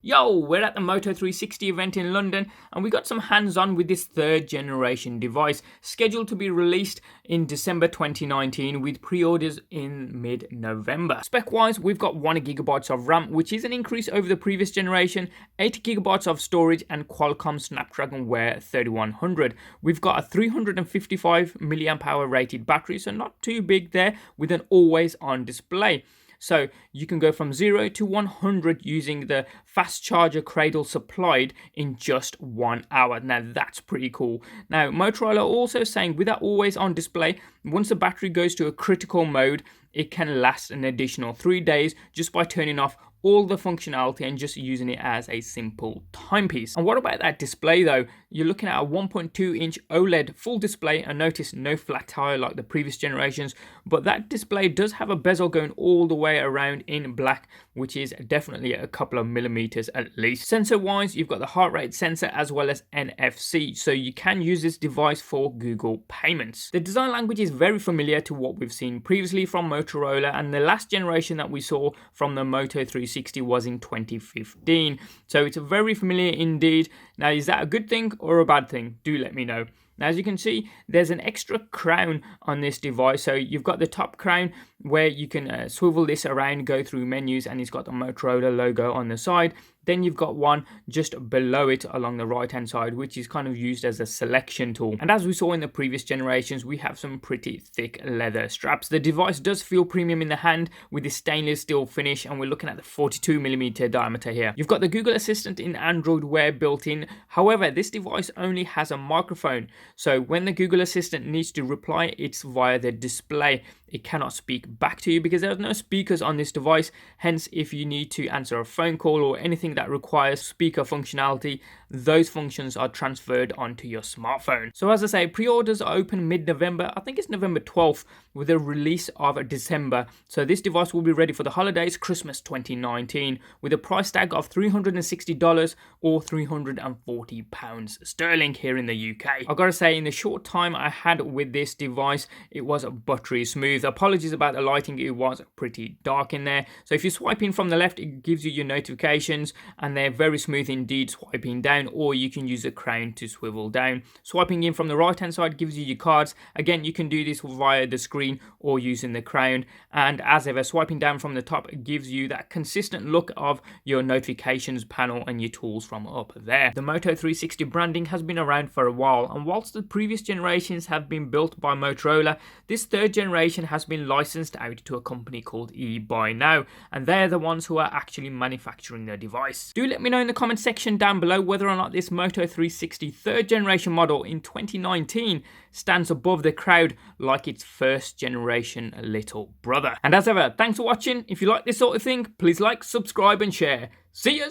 Yo, we're at the Moto 360 event in London and we got some hands-on with this third generation device scheduled to be released in December 2019 with pre-orders in mid-November. Spec-wise, we've got 1GB of RAM, which is an increase over the previous generation, 8GB of storage and Qualcomm Snapdragon Wear 3100. We've got a 355 mAh rated battery, so not too big there, with an always-on display. So you can go from 0 to 100 using the fast charger cradle supplied in just 1 hour. Now that's pretty cool. Now Motorola also saying with that always on display, once the battery goes to a critical mode, it can last an additional 3 days just by turning off all the functionality and just using it as a simple timepiece. And what about that display though? You're looking at a 1.2 inch OLED full display, and notice no flat tire like the previous generations, but that display does have a bezel going all the way around in black, which is definitely a couple of millimeters at least. Sensor wise, you've got the heart rate sensor as well as NFC, so you can use this device for Google payments. The design language is very familiar to what we've seen previously from Motorola, and the last generation that we saw from the Moto 360 was in 2015, so it's very familiar indeed. Now, is that a good thing or a bad thing? Do let me know. Now, as you can see, there's an extra crown on this device. So you've got the top crown where you can swivel this around, go through menus, and it's got the Motorola logo on the side. Then you've got one just below it along the right hand side, which is kind of used as a selection tool. And as we saw in the previous generations, we have some pretty thick leather straps. The device does feel premium in the hand with the stainless steel finish, and we're looking at the 42mm diameter here. You've got the Google Assistant in Android Wear built in. However, this device only has a microphone. So when the Google Assistant needs to reply, it's via the display. It cannot speak back to you because there's no speakers on this device. Hence, if you need to answer a phone call or anything that requires speaker functionality, those functions are transferred onto your smartphone. So as I say, pre-orders are open mid-November. I think it's November 12th with a release of December. So this device will be ready for the holidays, Christmas 2019, with a price tag of $360 or £340 sterling here in the UK. I've got to say, in the short time I had with this device, it was buttery smooth. Apologies about the lighting, it was pretty dark in there. So if you swipe in from the left, it gives you your notifications, and they're very smooth indeed swiping down, or you can use a crown to swivel down. Swiping in from the right hand side gives you your cards. Again, you can do this via the screen or using the crown, and as ever, swiping down from the top gives you that consistent look of your notifications panel and your tools from up there. The Moto 360 branding has been around for a while, and whilst the previous generations have been built by Motorola, this third generation has been licensed out to a company called eBuyNow, and they're the ones who are actually manufacturing the device. Do let me know in the comment section down below whether or not this Moto 360 third generation model in 2019 stands above the crowd like its first generation little brother. And as ever, thanks for watching. If you like this sort of thing, please like, subscribe and share. See ya!